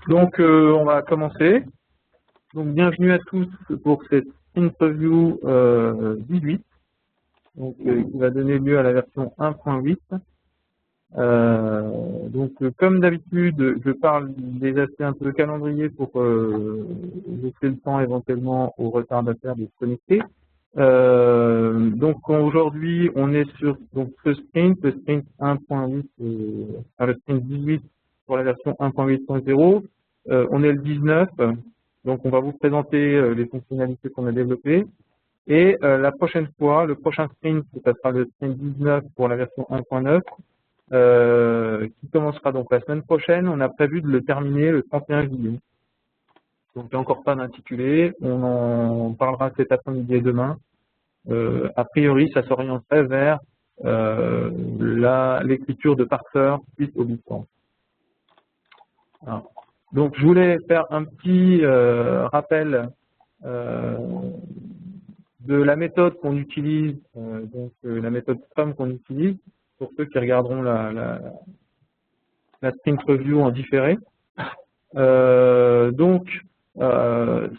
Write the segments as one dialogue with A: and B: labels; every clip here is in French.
A: Donc, on va commencer. Donc, bienvenue à tous pour cette interview 18, donc, qui va donner lieu à la version 1.8. Comme d'habitude, je parle des aspects un peu calendrier pour laisser le temps éventuellement aux retardataires de se connecter. Aujourd'hui, on est sur ce sprint, le sprint 1.8, le sprint 18 pour la version 1.8.0. On est le 19, donc on va vous présenter les fonctionnalités qu'on a développées. Et la prochaine fois, le prochain sprint, ça sera le sprint 19 pour la version 1.9, qui commencera donc la semaine prochaine. On a prévu de le terminer le 31 juillet. Donc il n'y a encore pas d'intitulé, on en parlera cet après-midi et demain. A priori, ça s'orienterait vers l'écriture de parseurs suite au Bitcoin. Donc, je voulais faire un petit rappel de la méthode qu'on utilise, la méthode Scrum qu'on utilise, pour ceux qui regarderont la sprint review en différé.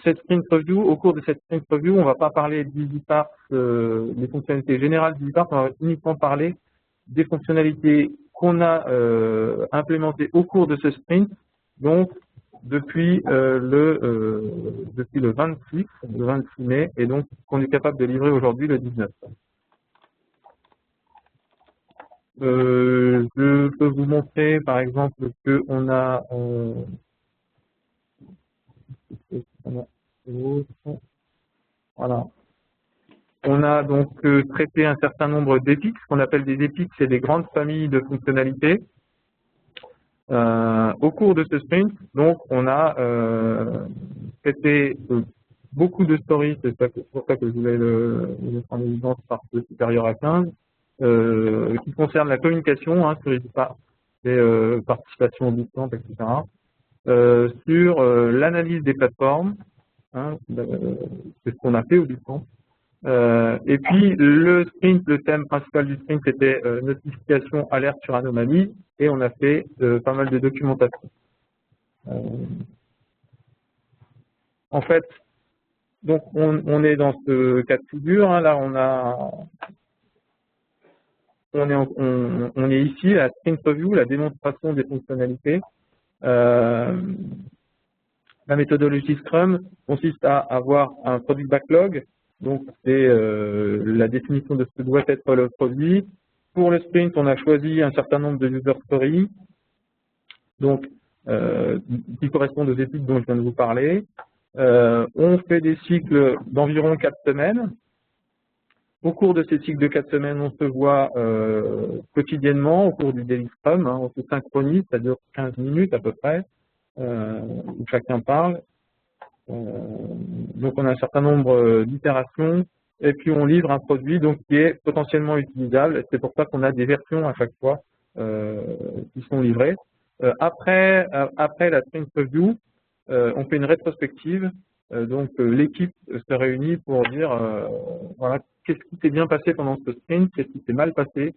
A: Cette sprint review, au cours de cette sprint review, on ne va pas parler d'EasyParse, des fonctionnalités générales d'EasyParse, on va uniquement parler des fonctionnalités qu'on a implémentées au cours de ce sprint, donc depuis le 26 mai, et donc qu'on est capable de livrer aujourd'hui le 19. Je peux vous montrer par exemple qu'on a voilà. On a donc traité un certain nombre d'épiques. Ce qu'on appelle des épiques, c'est des grandes familles de fonctionnalités. Au cours de ce sprint, donc on a traité beaucoup de stories, c'est pour ça que je voulais le mettre en évidence par ce supérieur à 15, qui concerne la communication sur EasyParse, les participations au bootcamp, etc. Sur l'analyse des plateformes, c'est ce qu'on a fait au bootcamp. Et puis le sprint, le thème principal du sprint, c'était notification, alerte sur anomalie, et on a fait pas mal de documentation. En fait, donc on est dans ce cas de figure. Là, on est ici à la sprint review, la démonstration des fonctionnalités. La méthodologie Scrum consiste à avoir un product backlog. Donc, c'est la définition de ce que doit être le produit. Pour le sprint, on a choisi un certain nombre de user stories, donc qui correspondent aux études dont je viens de vous parler. On fait des cycles d'environ 4 semaines. Au cours de ces cycles de 4 semaines, on se voit quotidiennement au cours du Daily Scrum. On se synchronise, ça dure 15 minutes à peu près, où chacun parle. Donc on a un certain nombre d'itérations et puis on livre un produit donc qui est potentiellement utilisable. C'est pour ça qu'on a des versions à chaque fois qui sont livrées. Après la sprint review, on fait une rétrospective. Donc l'équipe se réunit pour dire voilà, qu'est-ce qui s'est bien passé pendant ce sprint, qu'est-ce qui s'est mal passé,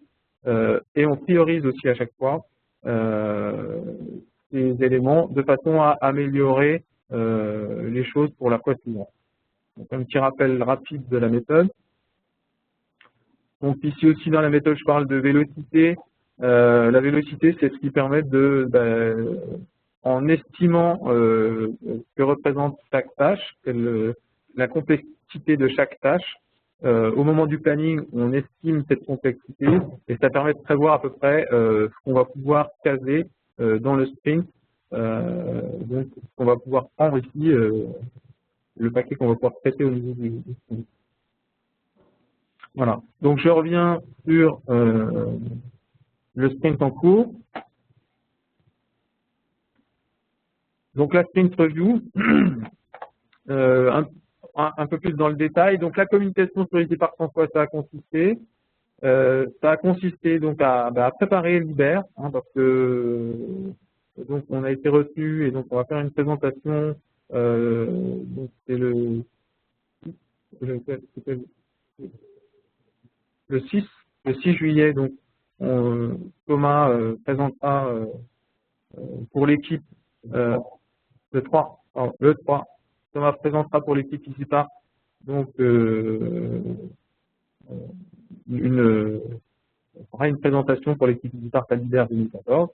A: et on priorise aussi à chaque fois ces éléments de façon à améliorer les choses pour la fois suivante. Donc, un petit rappel rapide de la méthode. Donc ici aussi dans la méthode, je parle de vélocité. La vélocité, c'est ce qui permet de, en estimant ce que représente chaque tâche, la complexité de chaque tâche, au moment du planning, on estime cette complexité et ça permet de prévoir à peu près ce qu'on va pouvoir caser dans le sprint. Donc, on va pouvoir prendre ici le paquet qu'on va pouvoir traiter au niveau du sprint. Voilà. Donc, je reviens sur le sprint en cours. Donc, la sprint review, un peu plus dans le détail. Donc, la communication sur EasyParse, en quoi ça a consisté? Ça a consisté donc à préparer l'IBER, parce que donc on a été retenu et donc on va faire une présentation. Donc c'est le 6 juillet. Donc Thomas présentera pour l'équipe Le 3, pardon, le 3. Thomas présentera pour l'équipe EasyPart donc une présentation pour l'équipe EasyPart à l'hiver 2014.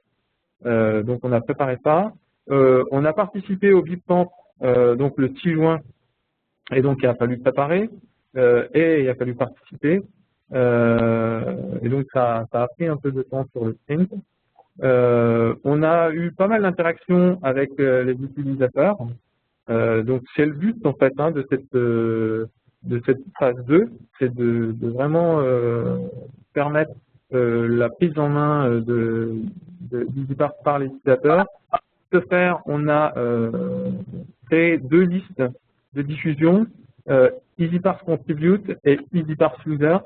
A: Donc on a préparé ça. On a participé au BIPCamp donc le 6 juin, et donc il a fallu préparer et il a fallu participer. Et donc ça a pris un peu de temps sur le sprint. On a eu pas mal d'interactions avec les utilisateurs. Donc c'est le but en fait de cette phase 2, c'est de vraiment permettre la prise en main d'EasyPart par les utilisateurs. Pour ce faire, on a créé 2 listes de diffusion, EasyPart Contribute et EasyPart User,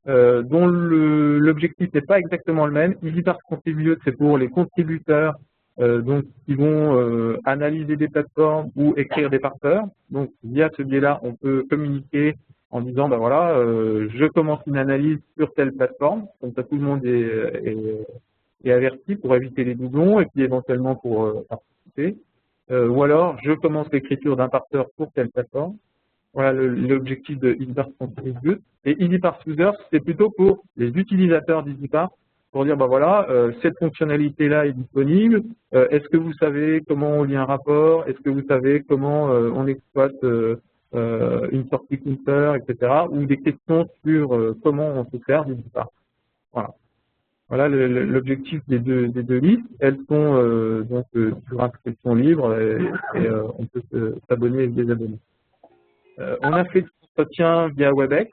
A: dont l'objectif n'est pas exactement le même. EasyPart Contribute, c'est pour les contributeurs donc qui vont analyser des plateformes ou écrire des parteurs. Donc via ce biais-là, on peut communiquer en disant ben voilà, je commence une analyse sur telle plateforme, comme ça tout le monde est averti pour éviter les doublons et puis éventuellement pour participer. Ou alors je commence l'écriture d'un parteur pour telle plateforme. Voilà l'objectif de EasyPart Contribute. Et EasyPart User, c'est plutôt pour les utilisateurs d'EasyPart, pour dire, bah voilà, cette fonctionnalité-là est disponible. Est-ce que vous savez comment on lit un rapport? Est-ce que vous savez comment on exploite une sortie counter, etc. Ou des questions sur comment on se sert d'EasyPart. Voilà. Voilà l'objectif des deux listes. Elles sont donc sur inscription libre et on peut s'abonner et se désabonner. On a fait des entretiens via WebEx.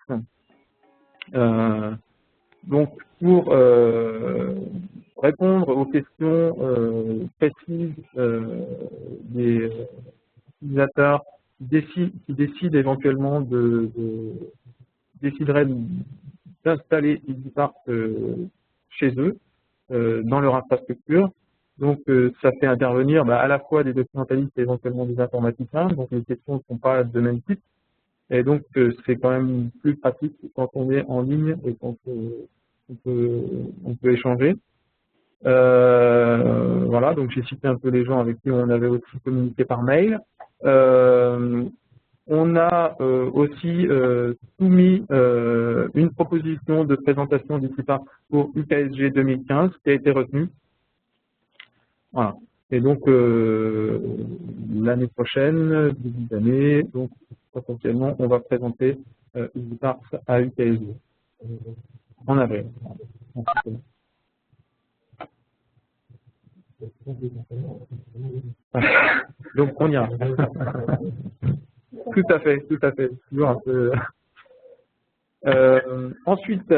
A: Donc, pour répondre aux questions précises des utilisateurs qui décident éventuellement décideraient d'installer EasyPart chez eux, dans leur infrastructure. Donc, ça fait intervenir à la fois des documentalistes et éventuellement des informaticiens. Donc, les questions ne sont pas de même type. Et donc, c'est quand même plus pratique quand on est en ligne et quand on peut échanger. Voilà, donc j'ai cité un peu les gens avec qui on avait aussi communiqué par mail. On a aussi soumis une proposition de présentation d'EasyPart pour UKSG 2015 qui a été retenue. Voilà. Et donc, l'année prochaine, début d'année, donc potentiellement, on va présenter EasyPart à UKSG en avril. Donc, on y a. Tout à fait, tout à fait. Toujours un peu. Ensuite,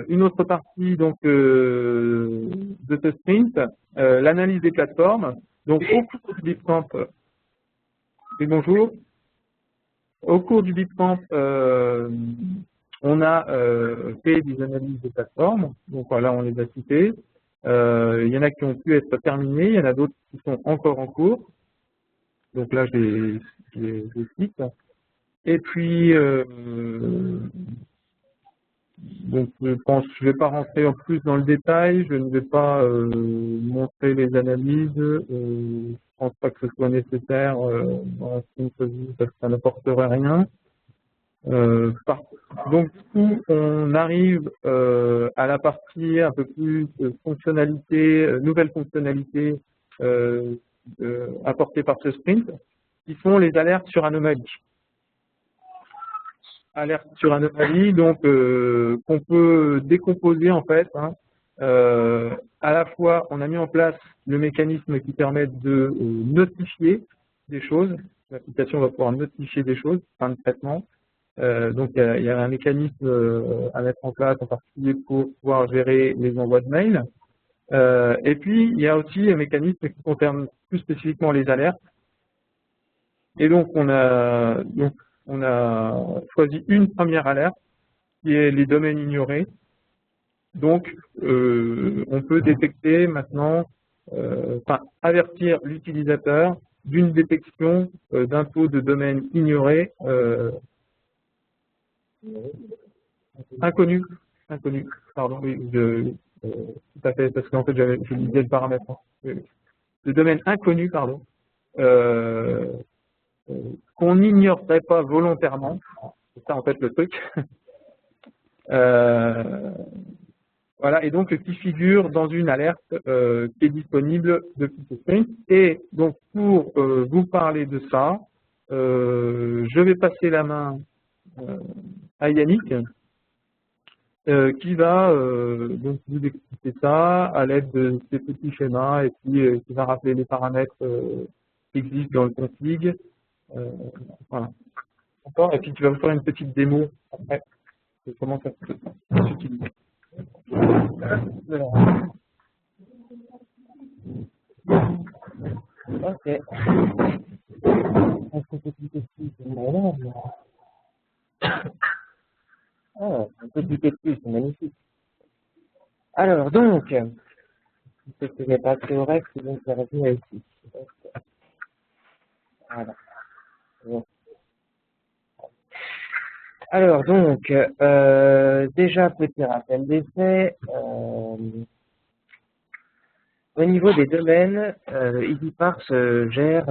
A: une autre partie donc de ce sprint, l'analyse des plateformes. Donc, au cours du BIPCamp, et bonjour. Au cours du BIPCamp, on a fait des analyses de plateformes. Donc voilà, on les a citées. Il y en a qui ont pu être terminées, il y en a d'autres qui sont encore en cours. Donc là, je les cite. Et puis, donc je pense, je ne vais pas rentrer en plus dans le détail, je ne vais pas montrer les analyses. Je pense pas que ce soit nécessaire dans une revue parce que ça n'apporterait rien. Donc du coup, on arrive à la partie un peu plus fonctionnalité, nouvelles fonctionnalités apportées par ce sprint, qui sont les alertes sur anomalie. Alertes sur anomalie, donc qu'on peut décomposer en fait. À la fois, on a mis en place le mécanisme qui permet de notifier des choses. L'application va pouvoir notifier des choses, fin de traitement. Donc, il y a un mécanisme à mettre en place, en particulier pour pouvoir gérer les envois de mails. Et puis, il y a aussi un mécanisme qui concerne plus spécifiquement les alertes. Et donc, on a choisi une première alerte, qui est les domaines ignorés. Donc, on peut détecter maintenant, avertir l'utilisateur d'une détection d'un taux de domaine ignoré inconnu, pardon, oui, tout à fait, parce qu'en fait, je lisais le paramètre. Le domaine inconnu, pardon, qu'on n'ignorerait pas volontairement. C'est ça en fait le truc. Voilà, et donc qui figure dans une alerte qui est disponible depuis ce sprint. Et donc pour vous parler de ça, je vais passer la main à Yannick, qui va donc vous expliquer ça à l'aide de ces petits schémas et puis qui va rappeler les paramètres qui existent dans le config. Voilà. D'accord. Et puis tu vas vous faire une petite démo après de comment ça s'utilise.
B: Ok. Oh, un petit peu plus, c'est magnifique. Alors, donc, ce que j'ai pas correct, c'est donc la revue ici. Voilà. Bon. Alors, donc, déjà, petit rappel des faits. Au niveau des domaines, EasyParse gère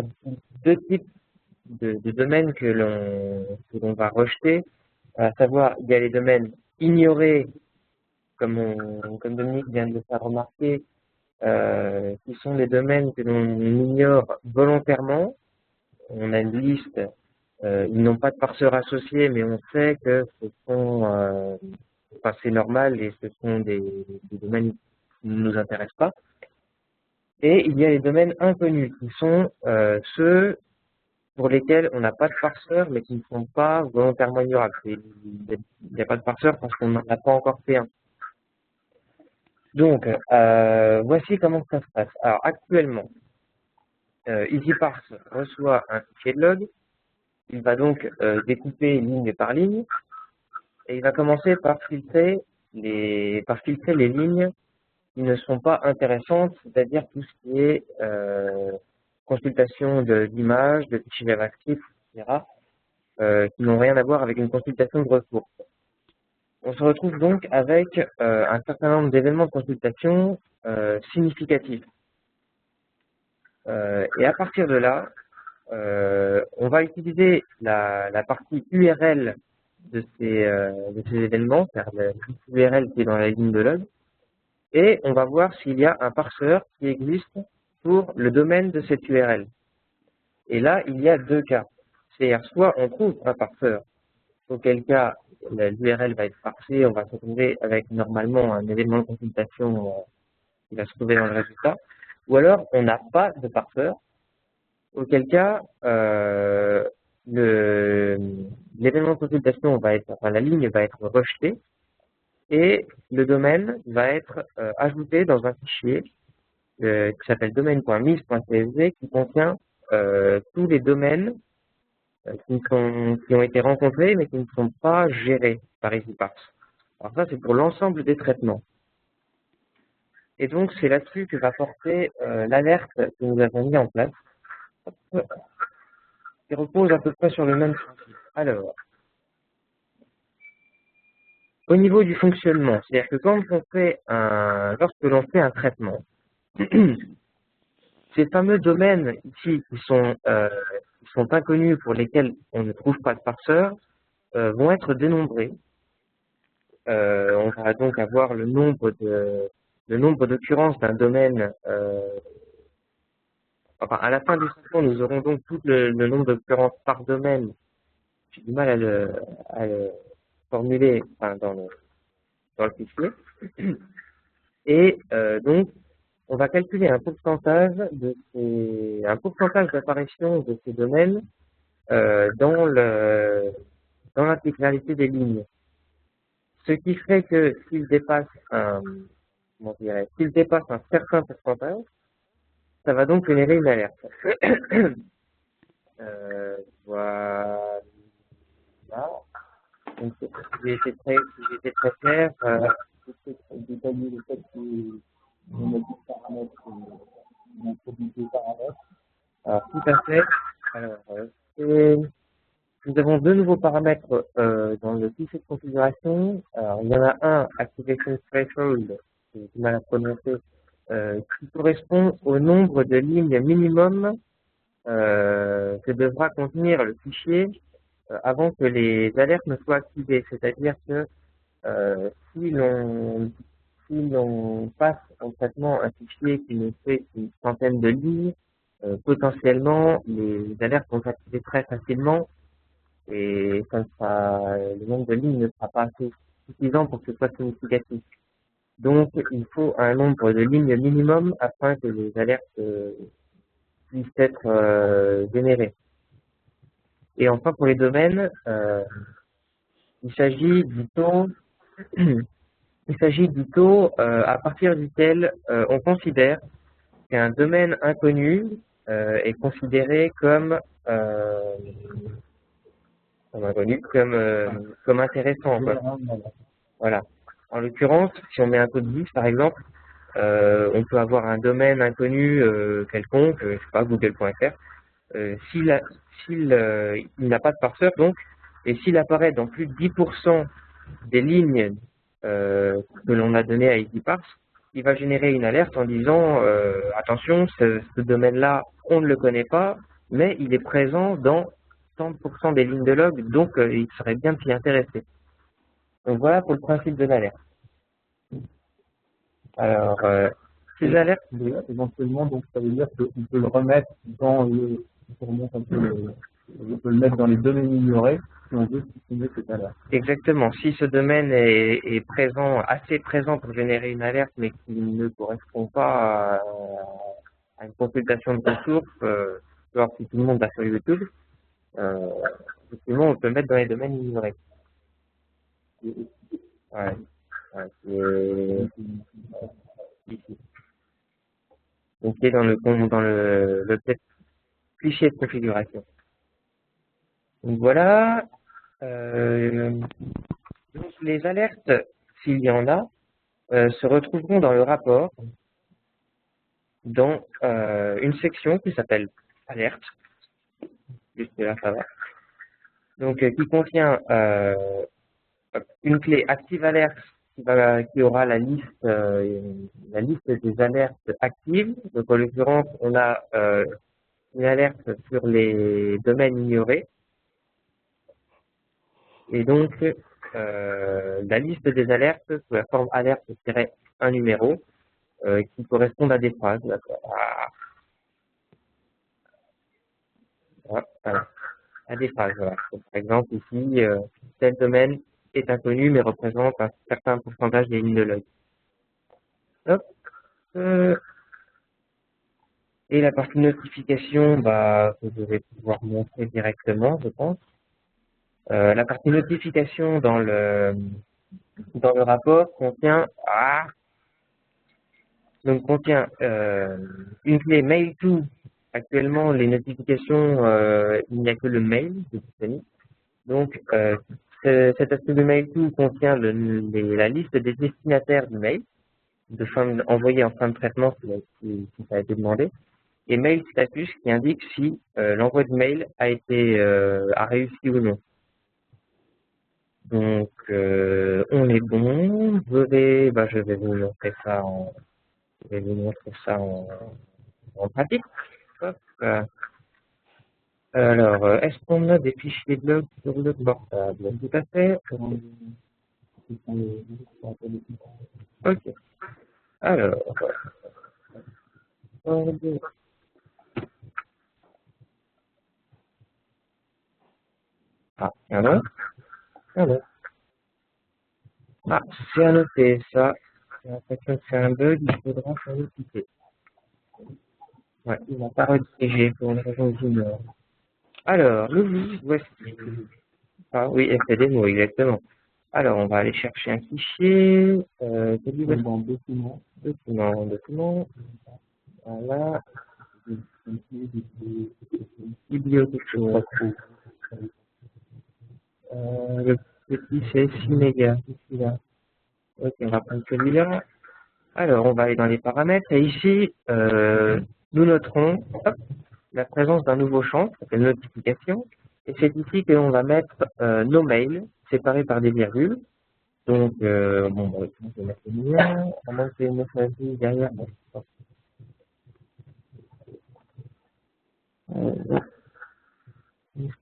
B: deux types de domaines que l'on va rejeter, à savoir, il y a les domaines ignorés, comme Dominique vient de le faire remarquer, qui sont des domaines que l'on ignore volontairement. On a une liste, ils n'ont pas de parseur associé, mais on sait que ce sont, enfin c'est normal et ce sont des domaines qui ne nous intéressent pas. Et il y a les domaines inconnus, qui sont ceux pour lesquels on n'a pas de parseur, mais qui ne sont pas volontairement ignorables. Il n'y a pas de parseur parce qu'on n'en a pas encore fait un. Donc, voici comment ça se passe. Alors, actuellement, EasyParse reçoit un fichier de log. Il va donc découper ligne par ligne. Et il va commencer par filtrer les lignes qui ne sont pas intéressantes, c'est-à-dire tout ce qui est consultation d'images, de fichiers JavaScript, etc., qui n'ont rien à voir avec une consultation de ressources. On se retrouve donc avec un certain nombre d'événements de consultation significatifs. Et à partir de là, on va utiliser la partie URL de ces événements, c'est-à-dire l'URL qui est dans la ligne de log, et on va voir s'il y a un parseur qui existe pour le domaine de cette URL. Et là, il y a deux cas. C'est-à-dire, soit on trouve un parseur, auquel cas l'URL va être parsée, on va se retrouver avec normalement un élément de consultation qui va se trouver dans le résultat, ou alors on n'a pas de parseur, auquel cas l'événement de consultation va être, enfin la ligne va être rejetée et le domaine va être ajouté dans un fichier qui s'appelle domaine.mise.csv qui contient tous les domaines qui ont été rencontrés mais qui ne sont pas gérés par EasyParse. Alors ça c'est pour l'ensemble des traitements. Et donc c'est là-dessus que va porter l'alerte que nous avons mis en place, qui repose à peu près sur le même principe. Alors, au niveau du fonctionnement, c'est-à-dire que lorsque l'on fait un traitement, ces fameux domaines ici qui sont inconnus, pour lesquels on ne trouve pas de parseur, vont être dénombrés. On va donc avoir le nombre d'occurrences d'un domaine. Enfin, à la fin du traitement, nous aurons donc tout le nombre d'occurrences par domaine. J'ai du mal à le formuler dans le fichier. Et donc, on va calculer un pourcentage d'apparition de ces domaines dans l'intégralité des lignes. Ce qui fait que s'il dépasse un certain pourcentage, ça va donc générer une alerte. Voilà. Donc, si j'ai été très clair, détailler le fait qu'on a 10 paramètres, on a produit 2 paramètres. Alors, tout à fait. Alors, nous avons deux nouveaux paramètres dans le fichier de configuration. Alors, il y en a un, Activation Threshold, j'ai du mal à prononcer, qui correspond au nombre de lignes minimum que devra contenir le fichier avant que les alertes ne soient activées. C'est-à-dire que si l'on passe en traitement un fichier qui nous fait une centaine de lignes, potentiellement les alertes vont s'activer très facilement et le nombre de lignes ne sera pas assez suffisant pour que ce soit significatif. Donc il faut un nombre de lignes minimum afin que les alertes puissent être générées. Et enfin pour les domaines, il s'agit du taux à partir duquel on considère qu'un domaine inconnu est considéré comme intéressant, quoi. Voilà. En l'occurrence, si on met un taux de 10 par exemple, on peut avoir un domaine inconnu quelconque, je sais pas, google.fr. Il n'a pas de parseur donc, et s'il apparaît dans plus de 10% des lignes que l'on a données à EasyParse, il va générer une alerte en disant attention, ce domaine-là, on ne le connaît pas, mais il est présent dans 100% des lignes de log, donc il serait bien de s'y intéresser. Donc voilà pour le principe de l'alerte. Alors, ces alertes,
A: éventuellement, donc ça veut dire qu'on peut le remettre dans le, on peut le mettre dans les domaines ignorés si on veut supprimer cette alerte.
B: Exactement. Si ce domaine est présent, assez présent pour générer une alerte, mais qui ne correspond pas à une consultation de ressources, alors si tout le monde va sur YouTube, effectivement, on peut le mettre dans les domaines ignorés. Ouais. Ici. Donc, il est dans le fichier de configuration. Donc voilà. Donc les alertes, s'il y en a, se retrouveront dans le rapport dans une section qui s'appelle alerte. Juste là, ça va. Donc qui contient une clé active alerte qui aura la liste des alertes actives. Donc en l'occurrence, on a une alerte sur les domaines ignorés. Et donc, la liste des alertes sous la forme alerte-un numéro qui correspondent à des phrases. Voilà. À des phrases. Voilà. Donc, par exemple, ici, tel domaine est inconnu mais représente un certain pourcentage des lignes de log. Hop. Et la partie notification, que je vais pouvoir montrer directement, je pense. La partie notification dans le rapport contient une clé mail to. Actuellement, les notifications, il n'y a que le mail de disponible. Donc, cet aspect de mail to contient la liste des destinataires du mail, envoyé en fin de traitement si ça a été demandé, et mail status qui indique si l'envoi de mail a réussi ou non. Donc, on est bon. Je vais vous montrer ça en pratique. Hop. Alors, est-ce qu'on a des fichiers de log sur le portable? Tout à fait. Ok. Alors, c'est à noter ça. J'ai l'impression que c'est un bug, il faudra s'en occuper. Ouais, il n'a pas redirigé pour une raison que j'ignore. Alors, nous voici. Ah oui, FDDemo, exactement. Alors, on va aller chercher un fichier. Dans document. Document. Voilà. Bibliothèque. Le petit c'est 6 mégas. Celui-là. Ok, on va prendre celui-là. Alors, on va aller dans les paramètres. Et ici, nous noterons la présence d'un nouveau champ, qui s'appelle notification. Et c'est ici que l'on va mettre nos mails, séparés par des virgules. Donc, je vais mettre le lien, à moins que une messagerie derrière.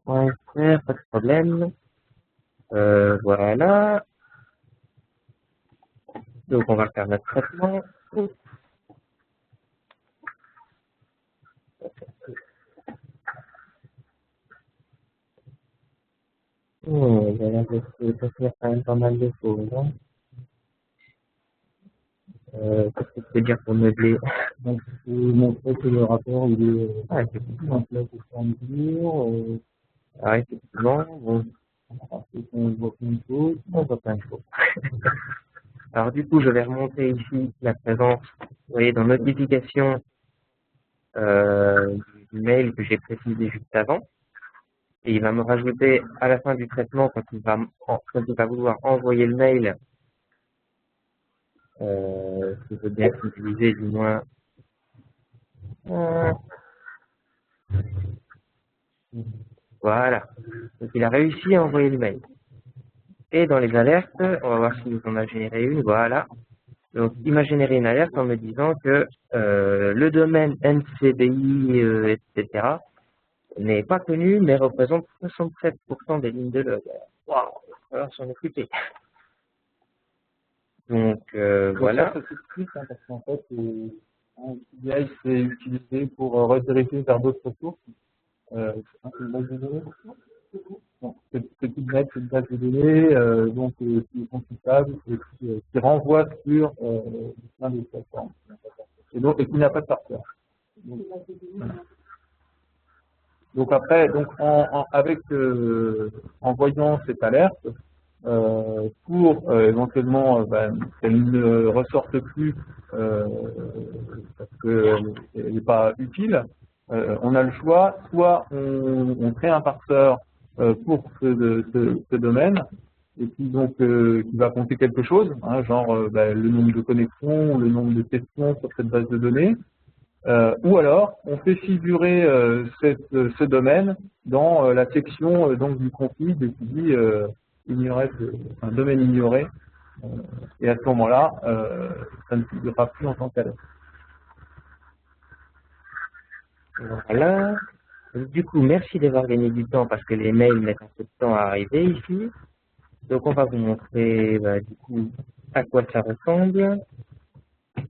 B: pas de problème. Voilà. Donc on va faire notre traitement. Oh, il a l'air de faire quand même pas mal de choses. Hein. Qu'est-ce que tu peux dire pour meubler?
A: Donc, je peux montrer que le rapport, il est
B: C'est
A: en place au fur et à mesure.
B: ah, effectivement, bon,
A: On voit plein de choses.
B: on voit plein de choses. Alors du coup, je vais remonter ici la présence, vous voyez, dans notification du mail que j'ai précisé juste avant. Et il va me rajouter à la fin du traitement, quand il va vouloir envoyer le mail, si je veux bien utiliser du moins. Voilà. Donc il a réussi à envoyer le mail. Et dans les alertes, on va voir s'il en a généré une. Voilà. Donc il m'a généré une alerte en me disant que le domaine NCBI, etc. n'est pas connu, mais représente 67% des lignes de log. Waouh, il va falloir s'en occuper. Donc voilà.
A: Ça s'explique parce qu'en fait, CDI c'est utilisé pour rediriger vers d'autres sources. C'est une base de données. Donc, c'est une base de données donc, qui est consultable et qui renvoie sur plein de plateformes. Et qui n'a pas de partenaire. Donc après, en voyant cette alerte, pour éventuellement qu'elle ne ressorte plus parce qu'elle n'est pas utile, on a le choix, soit on crée un parseur pour ce domaine, et puis donc qui va compter quelque chose, hein, genre le nombre de connexions, le nombre de questions sur cette base de données, ou alors on fait figurer ce domaine dans la section donc du config qui dit un domaine ignoré, et à ce moment-là, ça ne figurera plus en tant qu'alerte.
B: Voilà. Du coup, merci d'avoir gagné du temps parce que les mails mettent un peu de temps à arriver ici. Donc on va vous montrer du coup à quoi ça ressemble.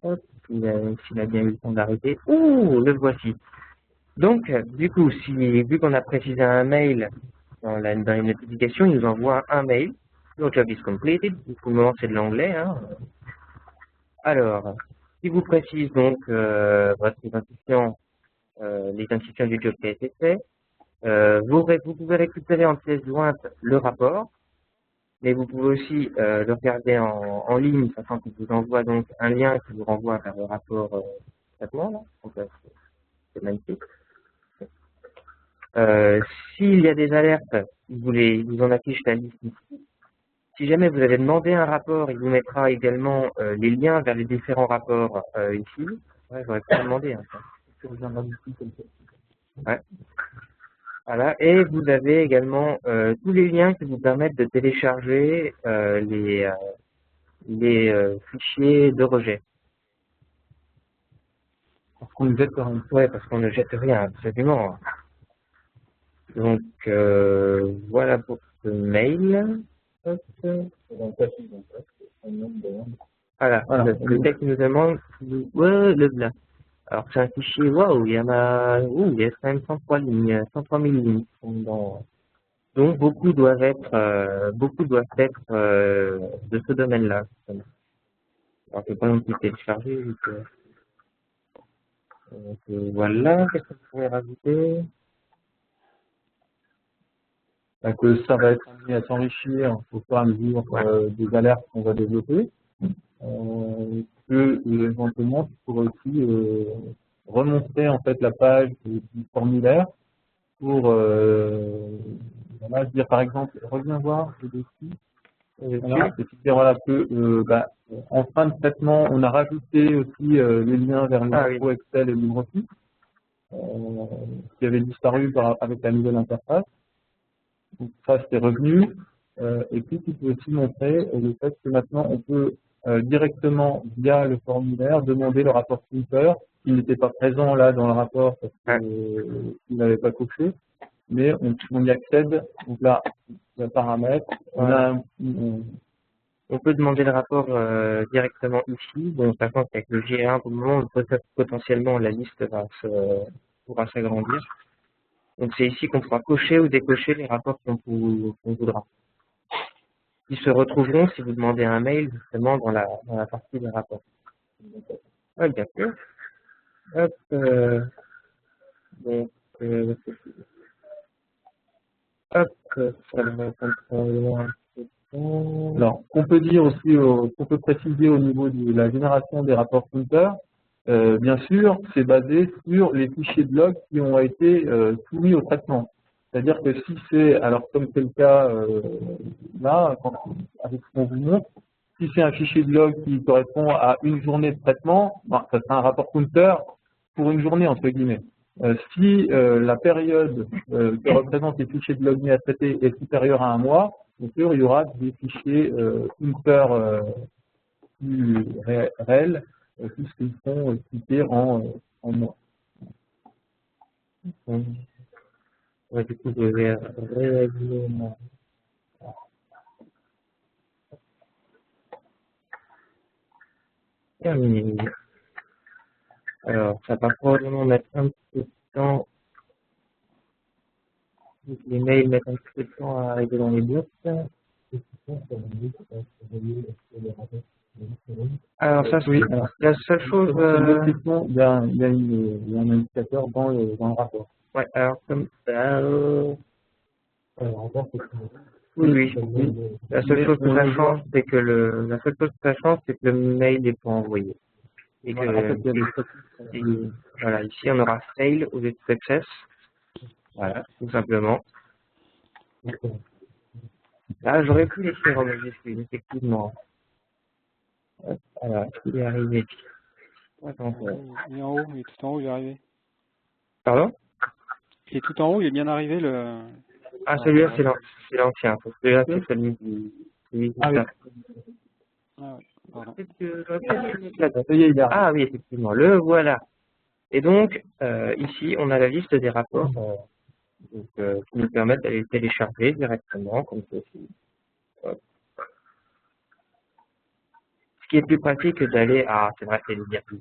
B: Hop, s'il a bien eu le temps d'arrêter. Ouh, le voici. Donc, du coup, vu qu'on a précisé un mail dans les notifications, il nous envoie un mail. Your job is completed. Pour le moment, c'est de l'anglais. Hein. Alors, il vous précise donc votre identifiant, l'identifiant du job qui a été fait. Vous pouvez récupérer en pièce jointe le rapport, mais vous pouvez aussi le regarder en ligne, sachant qu'il vous envoie donc un lien qui vous renvoie vers le rapport traitement. Donc, c'est magnifique. S'il y a des alertes, il vous en affiche la liste ici. Si jamais vous avez demandé un rapport, il vous mettra également les liens vers les différents rapports ici. Ouais, j'aurais pas demandé. Hein, ouais. Voilà. Et vous avez également tous les liens qui vous permettent de télécharger les fichiers de rejet.
A: Parce qu'on ne jette rien.
B: Ouais, parce qu'on ne jette rien, absolument. Donc voilà pour ce mail. Hop. Voilà, le texte qui nous demande, ouais, le blanc. Alors c'est un fichier, waouh, il y a quand même 103 lignes, 103 000 lignes. Donc beaucoup doivent être de ce domaine-là. Alors je ne peux pas non plus télécharger, vu que donc, voilà, qu'est-ce que vous pourrez rajouter?
A: Que ça va être amené à s'enrichir au fur et à mesure des alertes qu'on va développer. Que éventuellement tu pourrais aussi remontrer en fait la page du formulaire pour dire par exemple reviens voir le dossier et puis dire voilà que en fin de traitement on a rajouté aussi les liens vers le info Excel et LibreOffice qui avaient disparu avec la nouvelle interface. Donc ça c'est revenu et puis tu peux aussi montrer le fait que maintenant on peut directement via le formulaire demander le rapport printer qui n'était pas présent là dans le rapport parce qu'il n'avait pas coché. mais on y accède. Donc là, le paramètre,
B: on peut demander le rapport directement ici. Bon, sachant qu'avec le J1, pour le moment, potentiellement, la liste pourra s'agrandir. Donc, c'est ici qu'on pourra cocher ou décocher les rapports qu'on voudra. Ils se retrouveront si vous demandez un mail, justement, dans la partie des rapports. Ouais, bien sûr. Hop, donc, hop, ça devrait prendre un peu de temps.
A: Alors, qu'on peut dire aussi, qu'on peut préciser au niveau de la génération des rapports counter, bien sûr, c'est basé sur les fichiers de log qui ont été soumis au traitement. C'est-à-dire que si c'est, alors comme c'est le cas là, avec ce qu'on vous montre, si c'est un fichier de log qui correspond à une journée de traitement, bon, ça sera un rapport counter pour une journée, entre guillemets. Si la période que représentent les fichiers de log mis à traiter est supérieure à un mois, bien sûr, il y aura des fichiers counter plus réels, puisqu'ils sont cités en mois.
B: Ouais, du coup, je vais réagir. Terminé. Alors, ça va probablement mettre un petit peu de temps. Les mails mettent un petit peu de temps à arriver dans les boîtes. Alors, ça,
A: Oui,
B: la seule chose.
A: Il y a un indicateur dans le rapport.
B: Ouais, alors, comme ça. Oui. La seule chose que ça change, c'est que le mail n'est pas envoyé. Et que, voilà, ici, on aura fail au lieu de success. Voilà, tout simplement. Là, j'aurais pu l'écrire en majuscule, effectivement. Alors, il est arrivé. Attends,
C: il est en haut, il est tout en haut, il est arrivé.
B: Pardon?
C: Il est tout en haut, il est bien arrivé le.
B: Ah, celui-là, c'est l'ancien. Celui-là, c'est celui qui.
A: Ah oui.
C: Ah ouais, pardon.
B: Ah oui, effectivement, le voilà. Et donc, ici, on a la liste des rapports qui nous permettent d'aller télécharger directement, comme ceci. Ce qui est plus pratique que d'aller c'est vrai, c'est le dire plus.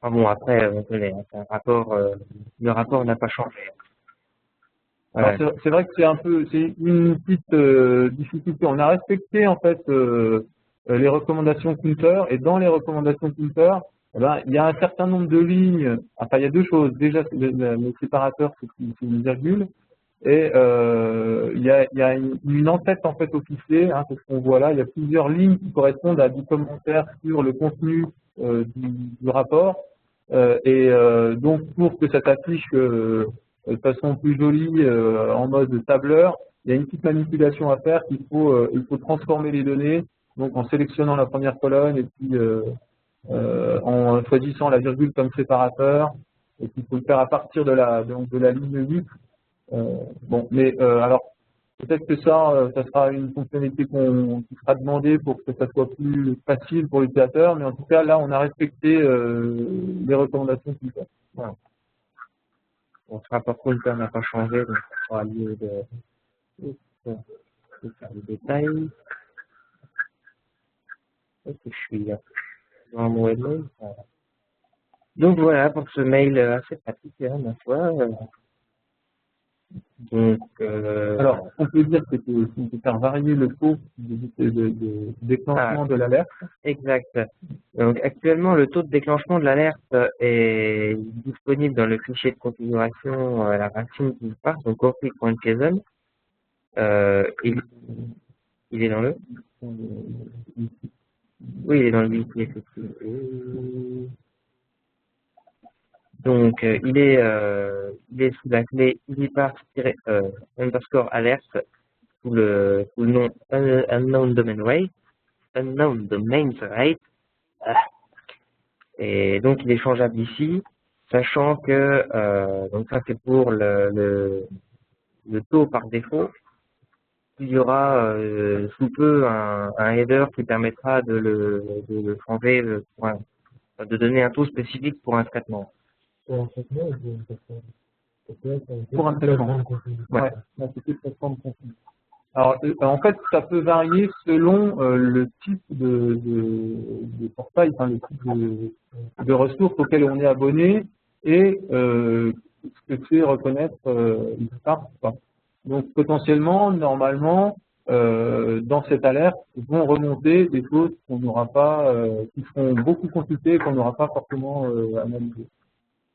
B: Ah bon, après, on connaît, c'est un rapport, le rapport n'a pas changé.
A: Ouais. C'est vrai que c'est une petite difficulté. On a respecté en fait les recommandations counter, et dans les recommandations counter, eh ben, il y a un certain nombre de lignes. Enfin, il y a deux choses. Déjà, le séparateur, c'est une virgule, et il y a une en-tête en fait au fichier. Hein, c'est ce qu'on voit là. Il y a plusieurs lignes qui correspondent à des commentaires sur le contenu du rapport. Donc, pour que ça s'affiche de façon plus jolie en mode tableur, il y a une petite manipulation à faire il faut transformer les données, donc en sélectionnant la première colonne et puis en choisissant la virgule comme séparateur, et puis il faut le faire à partir de la ligne 8. Bon, mais alors peut-être que ça sera une fonctionnalité qui sera demandée pour que ça soit plus facile pour l'utilisateur, mais en tout cas là on a respecté les recommandations qu'il fait. Voilà.
B: Bon, ce rapport counter n'a pas changé, donc on aura lieu de faire le détail. Est-ce que je suis là dans mon email? Donc voilà pour ce mail assez pratique, hein, ma foi. Donc,
A: alors, on peut dire que on peut faire varier le taux de déclenchement de l'alerte.
B: Exact. Donc, actuellement, le taux de déclenchement de l'alerte est disponible dans le fichier de configuration à la racine qui part, donc config.json. Il est dans le. Oui, il est dans le wiki, effectivement. Donc, il est sous la clé easypath_alert sous le nom unknown domain rate. Et donc, il est changeable ici, sachant que, donc ça c'est pour le taux par défaut. Il y aura sous peu un header qui permettra de le changer, de donner un taux spécifique pour un traitement.
A: pour un traitement. Ouais. Alors, en fait, ça peut varier selon le type de portail, enfin, le type de ressources auxquelles on est abonné et ce que c'est reconnaître EasyParse ou pas. Donc, potentiellement, normalement, dans cette alerte, vont remonter des choses qu'on n'aura pas, qui seront beaucoup consultées et qu'on n'aura pas forcément analysées.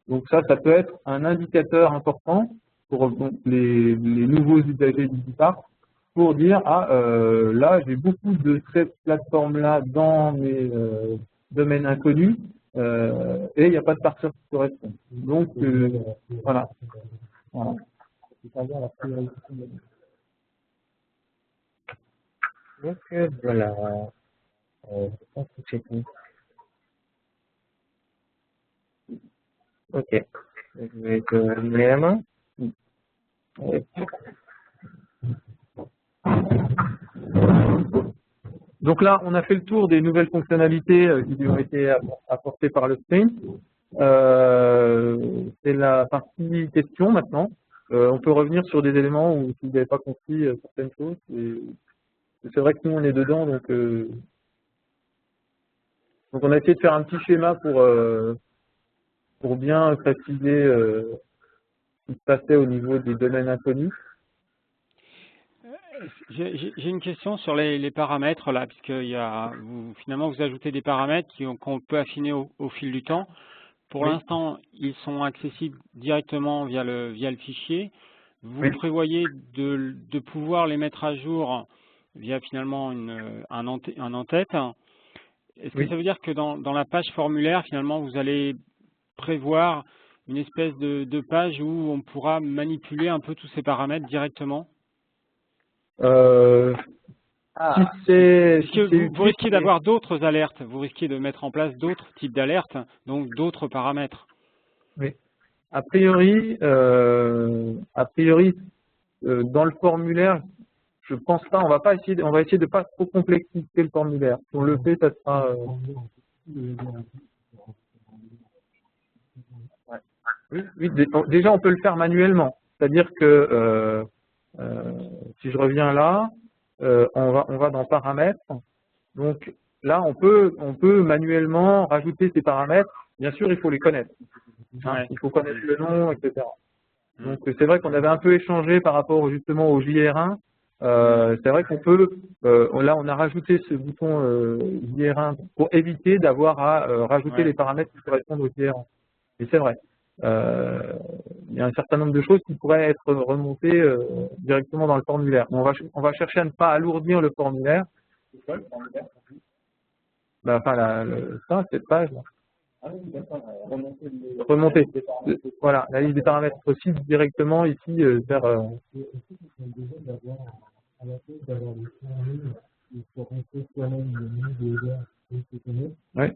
A: Donc ça peut être un indicateur important pour les nouveaux usagers d'EasyParse pour dire, là, j'ai beaucoup de cette plateforme-là dans mes domaines inconnus et il n'y a pas de parseur qui correspond. Donc, voilà. Voilà.
B: Donc, voilà. Je pense que c'est tout. Ok. Je vais te lever la main.
A: Donc là, on a fait le tour des nouvelles fonctionnalités qui ont été apportées par le sprint. C'est la partie question maintenant. On peut revenir sur des éléments où si vous n'avez pas compris certaines choses. C'est vrai que nous, on est dedans, donc on a essayé de faire un petit schéma pour bien préciser ce qui se passait au niveau des domaines inconnus.
C: J'ai une question sur les paramètres là, puisque finalement vous ajoutez des paramètres qu'on peut affiner au fil du temps. Pour l'instant, ils sont accessibles directement via le fichier. Vous prévoyez de pouvoir les mettre à jour via finalement un en-tête. Est-ce que ça veut dire que dans la page formulaire, finalement, vous allez prévoir une espèce de page où on pourra manipuler un peu tous ces paramètres directement?
A: Vous
C: risquez d'avoir d'autres alertes, vous risquez de mettre en place d'autres types d'alertes, donc d'autres paramètres.
A: Oui. A priori, dans le formulaire, je pense pas, on va essayer de pas trop complexifier le formulaire. Si on le fait, ça sera. Oui, déjà on peut le faire manuellement. C'est-à-dire que si je reviens là, on va dans paramètres. Donc là, on peut manuellement rajouter ces paramètres. Bien sûr, il faut les connaître. Hein, il faut connaître le nom, etc. Donc c'est vrai qu'on avait un peu échangé par rapport justement au JR1. C'est vrai qu'on peut, là on a rajouté ce bouton JR1 pour éviter d'avoir à rajouter les paramètres qui correspondent au JR1. Et c'est vrai. Il y a un certain nombre de choses qui pourraient être remontées directement dans le formulaire. On va chercher à ne pas alourdir le formulaire. Enfin, cette page là. Remonter. Voilà, la liste des paramètres aussi directement ici vers. Ouais.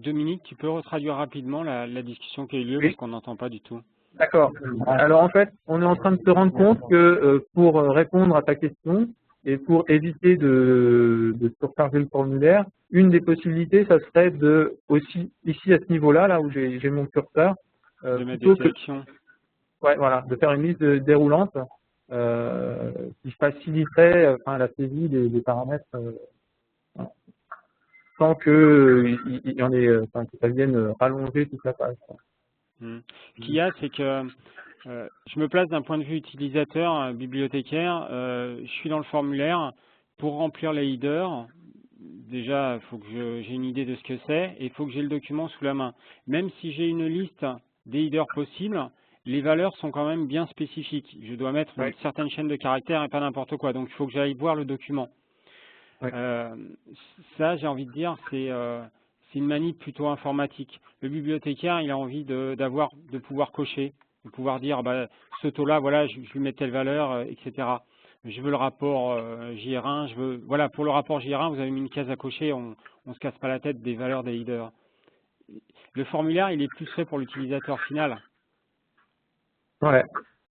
C: Dominique, tu peux retraduire rapidement la discussion qui a eu lieu parce qu'on n'entend pas du tout.
A: D'accord. Alors en fait, on est en train de se rendre compte que pour répondre à ta question et pour éviter de surcharger le formulaire, une des possibilités, ça serait de aussi ici à ce niveau-là, là où j'ai mon curseur,
C: de mettre des sélections.
A: Ouais, voilà, de faire une liste déroulante qui faciliterait la saisie des paramètres sans que ça vienne rallonger toute la page.
C: Ce qu'il y a, c'est que je me place d'un point de vue utilisateur, bibliothécaire, je suis dans le formulaire. Pour remplir les headers, déjà, il faut que j'ai une idée de ce que c'est et il faut que j'ai le document sous la main. Même si j'ai une liste des headers possibles, les valeurs sont quand même bien spécifiques. Je dois mettre une certaine chaîne de caractères et pas n'importe quoi. Donc, il faut que j'aille voir le document. Ça, j'ai envie de dire, c'est une manip plutôt informatique. Le bibliothécaire, il a envie de pouvoir cocher, de pouvoir dire, ce taux-là, voilà, je lui mets telle valeur, etc. Je veux le rapport JR1, voilà, pour le rapport JR1, vous avez mis une case à cocher, on se casse pas la tête des valeurs des headers. Le formulaire, il est plus fait pour l'utilisateur final.
A: Ouais.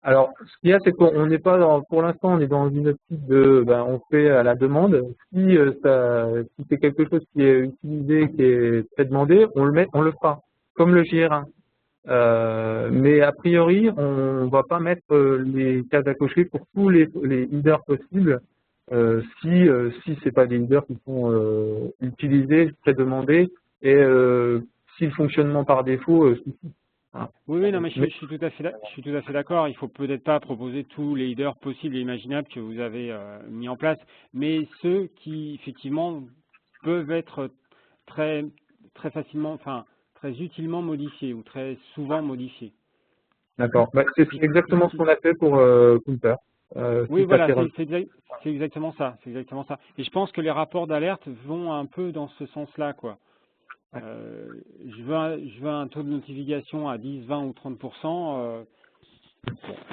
A: Alors, ce qu'il y a, c'est qu'on n'est pas pour l'instant, on est dans une optique de, on fait à la demande. Si c'est quelque chose qui est utilisé, qui est très demandé, on le fera, comme le JR1. Mais a priori, on va pas mettre les cases à cocher pour tous les headers possibles. Si c'est pas des headers qui sont utilisés, très demandés, et si le fonctionnement par défaut suffit. Voilà.
C: Oui, non, mais je suis tout à fait d'accord. Il faut peut-être pas proposer tous les leaders possibles et imaginables que vous avez mis en place, mais ceux qui effectivement peuvent être très facilement, enfin très utilement modifiés ou très souvent modifiés.
A: D'accord. C'est exactement ce qu'on a fait pour Counter.
C: Oui, voilà, c'est exactement ça. C'est exactement ça. Et je pense que les rapports d'alerte vont un peu dans ce sens-là, quoi. Je veux un taux de notification à 10, 20 ou 30%.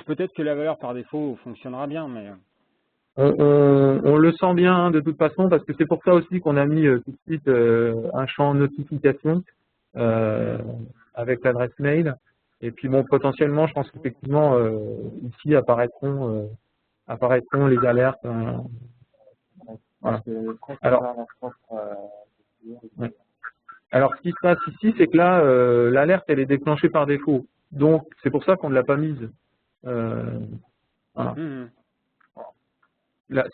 C: Peut-être que la valeur par défaut fonctionnera bien, mais
A: on le sent bien de toute façon, parce que c'est pour ça aussi qu'on a mis tout de suite un champ notification avec l'adresse mail. Et puis bon, potentiellement, je pense qu'effectivement ici apparaîtront les alertes. Voilà. Alors, ce qui se passe ici, c'est que là, l'alerte, elle est déclenchée par défaut. Donc, c'est pour ça qu'on ne l'a pas mise. Voilà.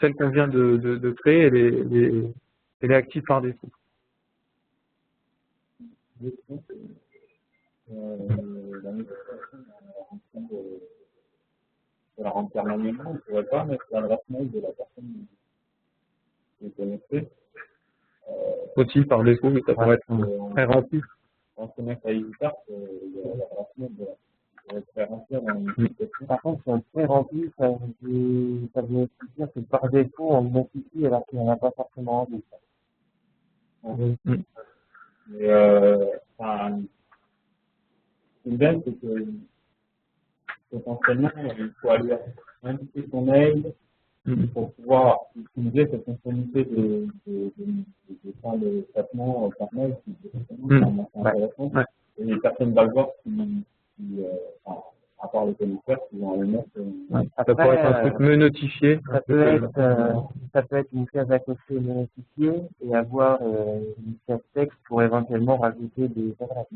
A: Celle qu'on vient de créer, elle est active par défaut.
D: La notification de la rendre permanemment, on ne pourrait pas mettre l'adresse mail de la personne qui est connectée.
A: Aussi par défaut, mais ça pourrait être très rempli.
D: Quand on se connecte à EasyCart, l'adresse mail pourrait être très remplie dans une notification.
B: Par contre, si on est très rempli, ça veut dire que par défaut, on le notifie alors qu'il n'y en a pas forcément envie.
D: Mais l'idée, c'est que potentiellement, il faut aller indiquer son mail pour pouvoir utiliser cette fonctionnalité de faire le traitement par mail, qui est intéressant. Et les personnes backboard à part les connecteurs, qui vont aller mettre.
A: Ça pourrait être un truc me notifier.
B: Ça peut être une case à cocher me notifier et avoir une case texte pour éventuellement rajouter des adresses.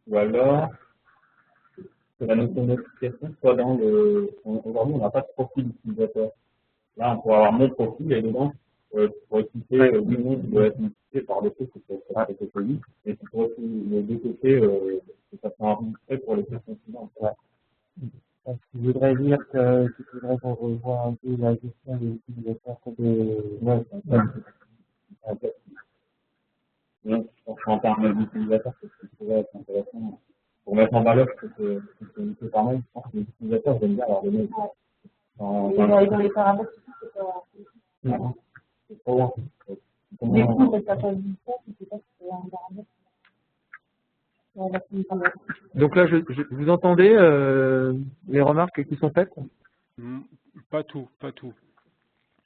D: Ou alors, que la notion de notification soit dans le. Aujourd'hui, on n'a pas de profil utilisateur. Là, on pourrait avoir mon profil et dedans, pour expliquer du nom qui doit être notifié par défaut, c'est quelque chose. Et tu pourrais les deux côtés, que ça soit enregistré pour les questions suivantes.
B: Ce qui voudrait dire qu'il faudrait qu'on revoie un peu la gestion des utilisateurs
D: Donc, je pense qu'en termes d'utilisateurs, c'est ce qui pourrait être intéressant. Pour mettre en valeur cette unité par mail, je pense que les utilisateurs aiment bien avoir des mails.
E: Dans les paramètres, c'est trop loin. Du coup, ça peut être différent, je ne sais pas si c'est un paramètre.
A: Donc là, vous entendez les remarques qui sont faites?
C: Pas tout.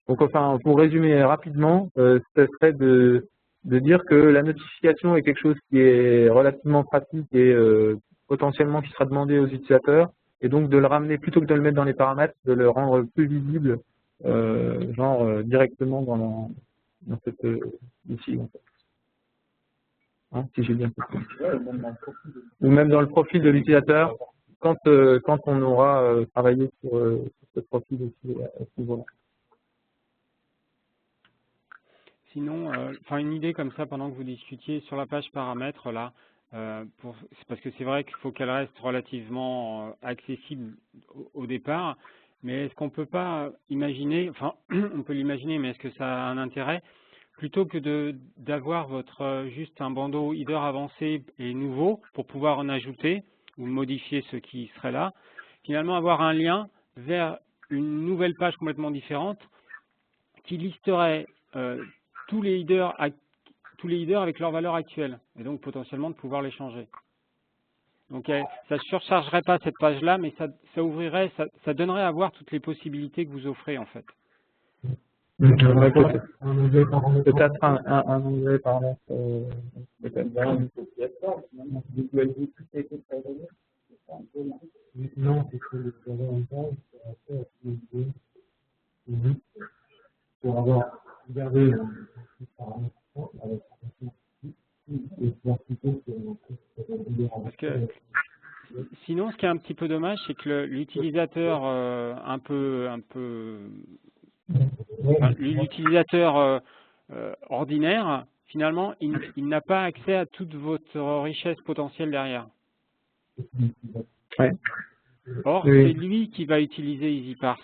A: Donc enfin, pour résumer rapidement, ce serait de dire que la notification est quelque chose qui est relativement pratique et potentiellement qui sera demandé aux utilisateurs, et donc de le ramener, plutôt que de le mettre dans les paramètres, de le rendre plus visible, directement dans cette ici. En fait. Hein, si j'ai bien compris. Ou même dans le profil de l'utilisateur, quand on aura travaillé sur ce profil aussi à ce niveau-là.
C: Sinon, une idée comme ça pendant que vous discutiez sur la page paramètres là, parce que c'est vrai qu'il faut qu'elle reste relativement accessible au départ, mais est-ce qu'on peut pas imaginer, enfin on peut l'imaginer, mais est-ce que ça a un intérêt, plutôt que d'avoir juste un bandeau header avancé et nouveau pour pouvoir en ajouter ou modifier ce qui serait là, finalement avoir un lien vers une nouvelle page complètement différente qui listerait tous les headers avec leur valeur actuelle, et donc potentiellement de pouvoir les changer. Donc ça ne surchargerait pas cette page-là, mais ça ouvrirait, ça donnerait à voir toutes les possibilités que vous offrez en fait.
A: Peut-être un onglet paramètre.
F: Non, c'est que le avantage, c'est après à utiliser juste pour avoir regardé le paramètre avec et pouvoir plutôt
C: Parce que sinon, ce qui est un petit peu dommage, c'est que l'utilisateur l'utilisateur ordinaire, finalement, il n'a pas accès à toute votre richesse potentielle derrière.
A: Ouais.
C: Or,
A: Oui.
C: c'est lui qui va utiliser EasyParse.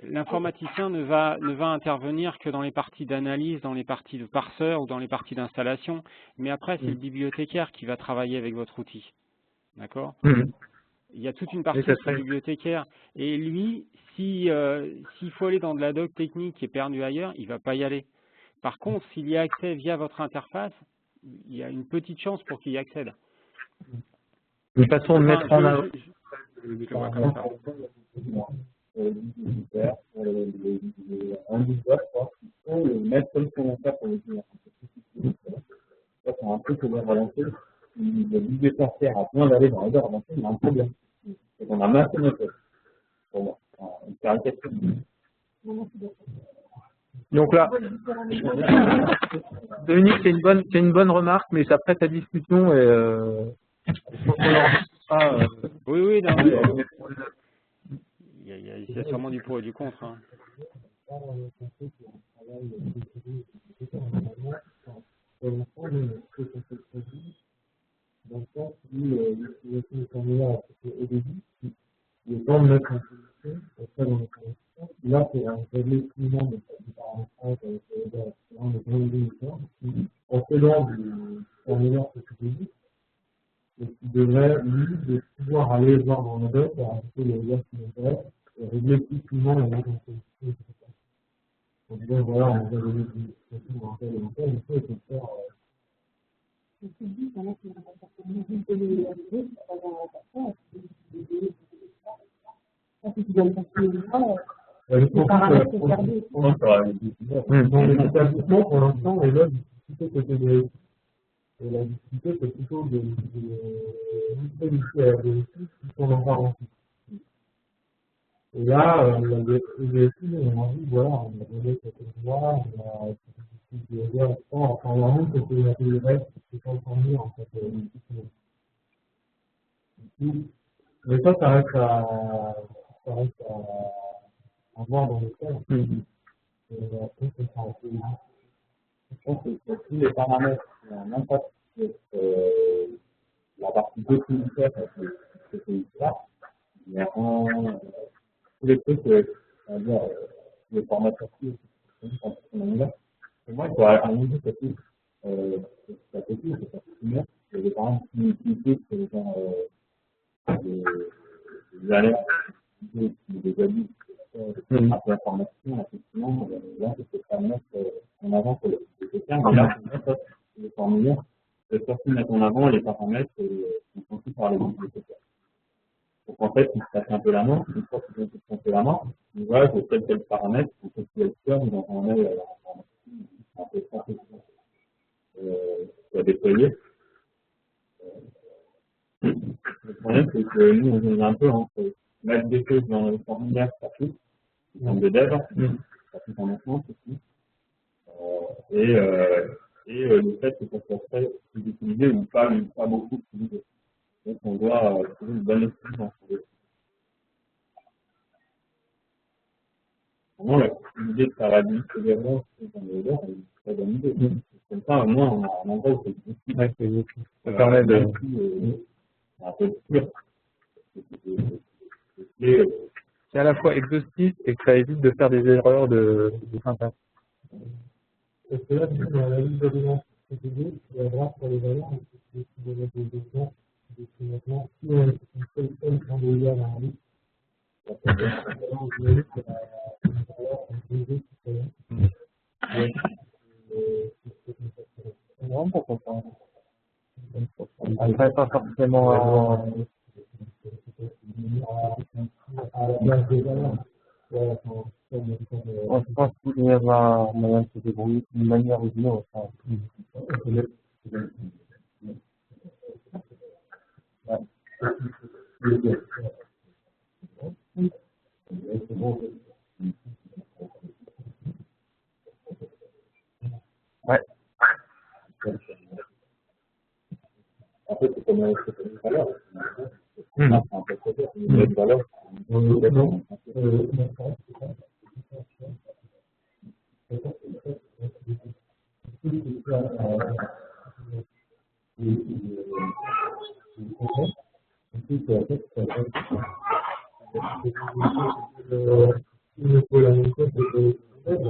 C: L'informaticien ne va intervenir que dans les parties d'analyse, dans les parties de parseur ou dans les parties d'installation, mais après, c'est le bibliothécaire qui va travailler avec votre outil. D'accord ? Il y a toute une partie
A: ça
C: qui est bibliothécaire. Et lui, s'il faut aller dans de la doc technique qui est perdue ailleurs, il ne va pas y aller. Par contre, s'il y a accès via votre interface, il y a une petite chance pour qu'il y accède.
A: Une façon de mettre en avant.
C: Je le vois comme ça.
D: Un user, quoi, il faut le mettre comme commentaire pour le client. Ça, c'est un truc que doit relancer. Le bibliothécaire a besoin d'aller dans les heures avancées, il y a un problème. C'est qu'on a massé notre tête. Pour moi, une caricature.
A: Donc là, Dominique, c'est une bonne remarque, mais ça prête à discussion et
C: Oui, non, mais il y a sûrement du pour et du contre. Hein.
F: Dans le sens où l'utilisation du formulaire au début, le temps de mettre en solution, après dans les conditions, là c'est un réglé client de paramétrage avec le en faisant du formulaire spécifique, et qui devrait, lui, de pouvoir aller voir dans le doc, rajouter les liens qui m'intéressent, et régler plus client la mettre en solution, etc. En disant, voilà, on va donner une situation dans tel et dans tel, il faut faire dans les établissements, pour l'instant, on est là plutôt côté des. Et la difficulté, c'est plutôt de qui sont en garantie. Et là, on a dit, voilà, on a donné quelques mois, on a enfin, vraiment, c'était le reste, c'est encore mieux, en fait. Mais ça reste à voir dans le cas. Après, c'est ça.
D: Je pense que sur tous les paramètres, il y a un impact sur la partie documentaire, c'est ça. Mais en tous les trucs, on va dire, le format sorti, pour moi, il faut un niveau technique, c'est technique, c'est pas primaire. Il y a des parents qui utilisent des alertes, des abus, après la formation, effectivement, là, c'est pas mettre en avant que c'est quelqu'un, mais là, c'est mettre le formulaire, c'est surtout mettre en avant les paramètres qui sont conçus par les bibliothécaires. Donc, en fait, ils se passent un peu la main, une fois qu'ils ont fait un peu la main, ils voient que tel paramètre, on peut le faire, donc on met un peu à déployer. Le problème, c'est que nous, on est un peu entre mettre des choses dans le formulaire, ça fait, en termes de dev, ça fait en maintenance aussi, et le fait que ça soit très utilisé ou pas beaucoup utilisé. Donc, on doit trouver une bonne équilibre entre les deux. Vraiment, l'idée de faire la liste des erreurs dans les heures, c'est une très bonne idée. Comme ça, au moins, on a un endroit où c'est possible.
A: ouais, ça permet de.
D: Un peu sûr.
A: C'est à la fois exhaustif et que ça évite de faire des erreurs de syntaxe.
F: Parce que là, dans la liste d'éléments CTD, il y a droit pour les valeurs, et puis de mettre des documents, maintenant, si on a une seule chandelière dans la liste, vous voyez que la valeur est posée citoyenne.
A: Non, pourquoi pas. Après, pas forcément. Je pense qu'il y aura moyen de se débrouiller d'une manière ou d'une autre.
B: Ouais.
D: En fait, c'est comme une valeur.
A: Hmm.
D: Une valeur.
F: Non.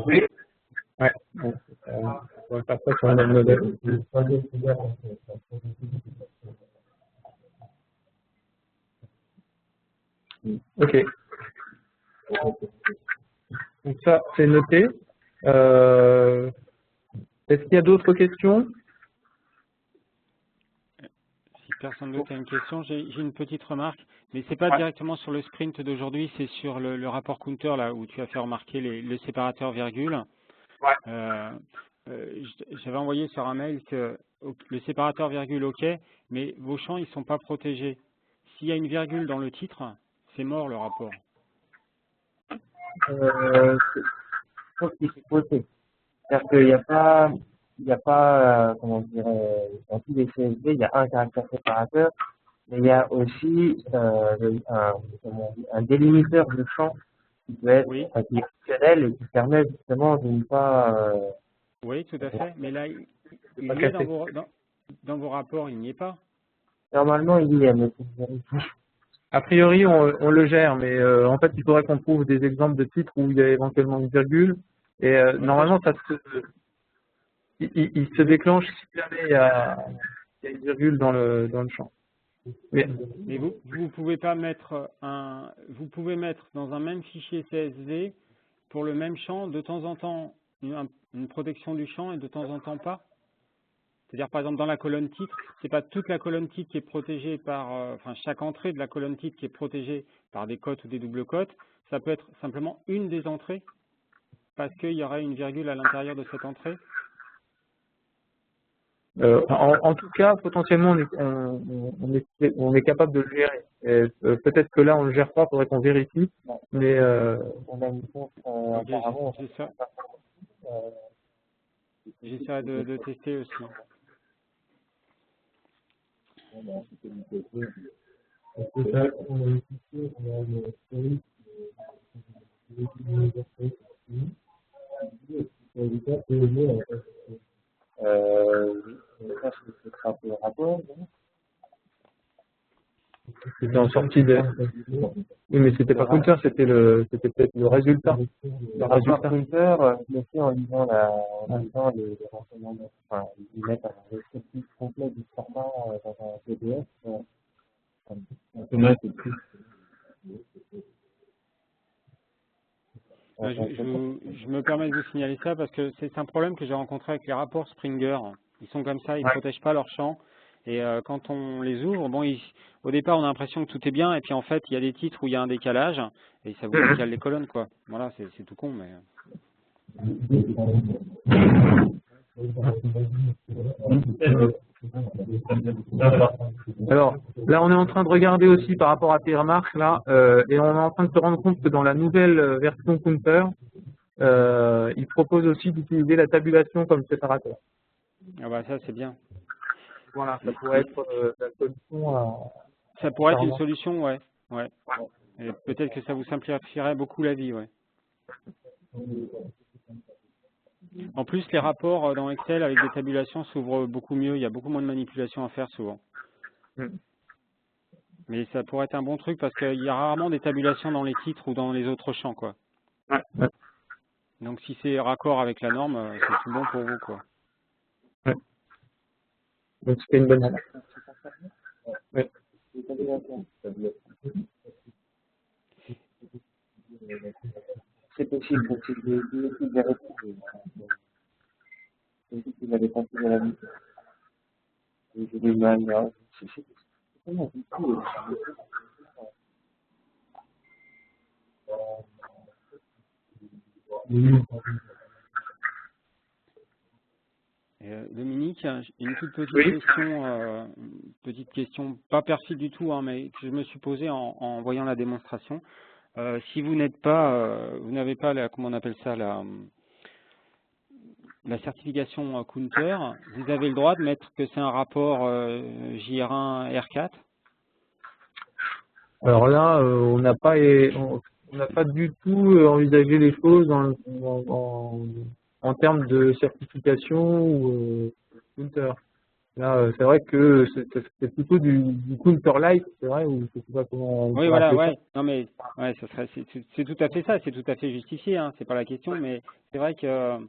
A: Oui. Ouais. Donc, on va faire ça sur un même modèle. Ok. Donc ça, c'est noté. Est-ce qu'il y a d'autres questions?
C: Si personne d'autre a une question, j'ai une petite remarque, mais c'est pas directement sur le sprint d'aujourd'hui, c'est sur le rapport counter là où tu as fait remarquer le séparateur virgule.
A: Ouais.
C: J'avais envoyé sur un mail que le séparateur virgule OK, mais vos champs ils sont pas protégés. S'il y a une virgule dans le titre, c'est mort le rapport.
B: Je pense qu'il faut poser. C'est-à-dire qu'il n'y a pas, comment dire, dans tous les CSV, il y a un caractère séparateur, mais il y a aussi un délimiteur de champ qui peut être,
C: Oui.
B: qui est optionnel et qui permet justement de ne pas.
C: Oui, tout à fait. Mais là, il y est dans vos rapports, il n'y est pas.
B: Normalement, il y est, mais faut vérifier.
A: A priori, on le gère, mais en fait, il faudrait qu'on trouve des exemples de titres où il y a éventuellement une virgule. Et normalement, il se déclenche si jamais il y a une virgule dans le champ.
C: Mais vous pouvez pas mettre vous pouvez mettre dans un même fichier CSV pour le même champ de temps en temps une protection du champ et de temps en temps pas. C'est-à-dire par exemple dans la colonne titre, c'est pas toute la colonne titre qui est protégée par, enfin chaque entrée de la colonne titre qui est protégée par des cotes ou des doubles cotes. Ça peut être simplement une des entrées parce qu'il y aurait une virgule à l'intérieur de cette entrée.
A: En tout cas, potentiellement, on est capable de le gérer. Peut-être que là, on le gère pas, il faudrait qu'on vérifie. Mais
B: On a une compte,
C: Ok,
B: apparemment.
C: j'essaierai de tester aussi.
B: Oui, ça c'est un peu le rapport.
A: c'était en sortie de. Oui, mais c'était pas counter, c'était peut-être le résultat.
B: Le rapport counter, je le fais en lisant les renseignements. Enfin, ils mettent un descriptif complet du format dans un PDF.
C: Je me permets de vous signaler ça parce que c'est un problème que j'ai rencontré avec les rapports Springer. Ils sont comme ça, ils ne protègent pas leur champ. Et quand on les ouvre, bon, au départ, on a l'impression que tout est bien. Et puis, en fait, il y a des titres où il y a un décalage. Et ça vous décale les colonnes, quoi. Voilà, c'est tout con, mais...
A: Alors, là, on est en train de regarder aussi par rapport à tes remarques, là, et on est en train de se rendre compte que dans la nouvelle version Counter, il propose aussi d'utiliser la tabulation comme séparateur.
C: Ah bah ça, c'est bien.
A: Voilà, ça pourrait être la solution à...
C: Ça pourrait être une solution, ouais. Et peut-être que ça vous simplifierait beaucoup la vie, ouais. En plus, les rapports dans Excel avec des tabulations s'ouvrent beaucoup mieux. Il y a beaucoup moins de manipulations à faire souvent. Mais ça pourrait être un bon truc parce qu'il y a rarement des tabulations dans les titres ou dans les autres champs, quoi. Donc si c'est raccord avec la norme, c'est tout bon pour vous, quoi.
A: Donc c'était une bonne remarque.
B: C'est possible, donc si je vais vérifier. C'est juste qu'il avait pas fait de la vie. J'ai du mal, là. C'est comment du coup,
C: Dominique, une toute petite question petite question, pas perçue du tout, hein, mais que je me suis posée en voyant la démonstration. Si vous n'êtes pas, vous n'avez pas la, comment on appelle ça, la certification Counter, vous avez le droit de mettre que c'est un rapport JR1 R4?
A: Alors là, on n'a pas du tout envisagé les choses en termes de certification ou Counter. Là, c'est vrai que c'est plutôt du Counter-like, c'est vrai, ou je sais pas comment on
C: Oui,
A: pourrait
C: voilà,
A: appeler
C: ouais. Non, mais ouais, c'est tout à fait ça, c'est tout à fait justifié, hein, c'est pas la question, mais c'est vrai que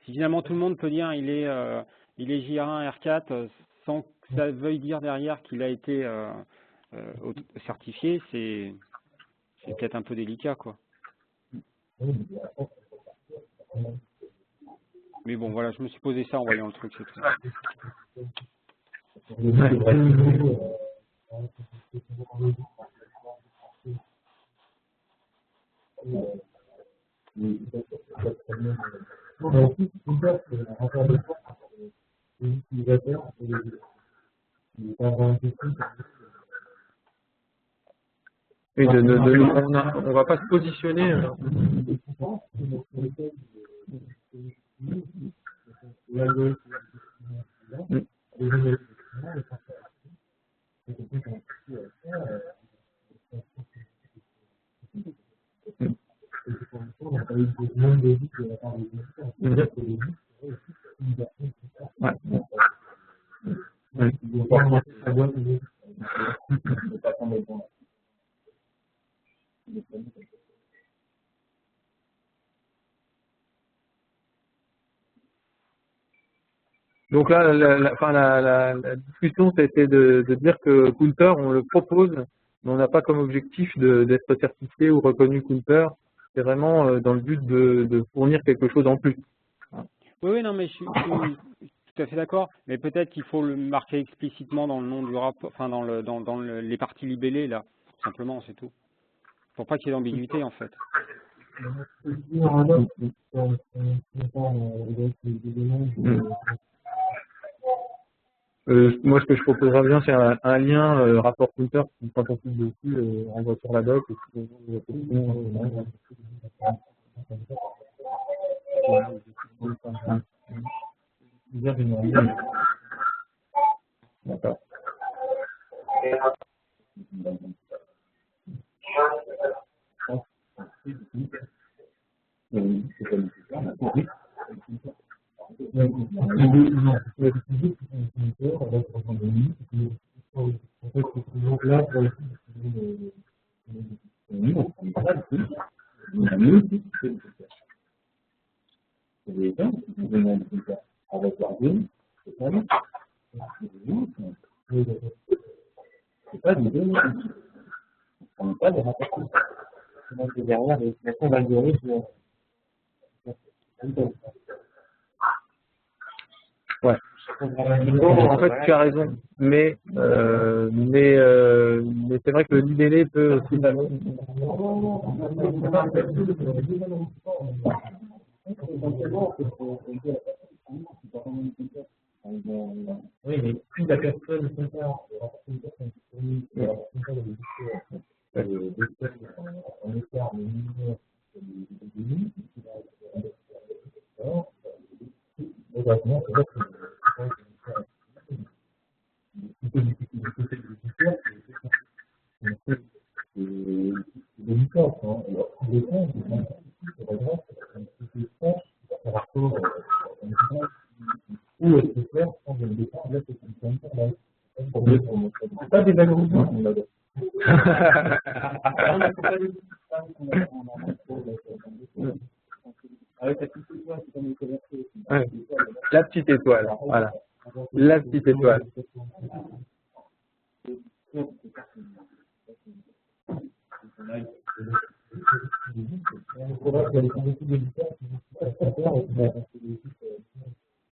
C: si finalement tout le monde peut dire il est JR1 R4 sans que ça veuille dire derrière qu'il a été certifié, c'est peut-être un peu délicat, quoi. Mais bon, voilà, je me suis posé ça en voyant le truc, c'est tout.
A: Et on va pas se positionner. Donc là, la discussion, c'était de dire que Counter, on le propose, mais on n'a pas comme objectif d'être certifié ou reconnu Counter. C'est vraiment dans le but de fournir quelque chose en plus.
C: Oui, non, mais je suis tout à fait d'accord. Mais peut-être qu'il faut le marquer explicitement dans le nom du rapport, enfin dans les parties libellées là, tout simplement, c'est tout. Pour pas qu'il y ait d'ambiguïté en fait.
A: Moi, ce que je proposerais bien, c'est un lien rapport Counter, quand on clique dessus, on va sur la doc. Et puis, d'accord.
B: Derrière les d'algorithme.
A: Ouais. En fait, tu as raison, mais c'est vrai que le libellé peut aussi
F: Oui, mais plus la personne en écart le minimum c'est pas des algorithmes.
A: Ouais. La petite étoile, voilà. La petite étoile.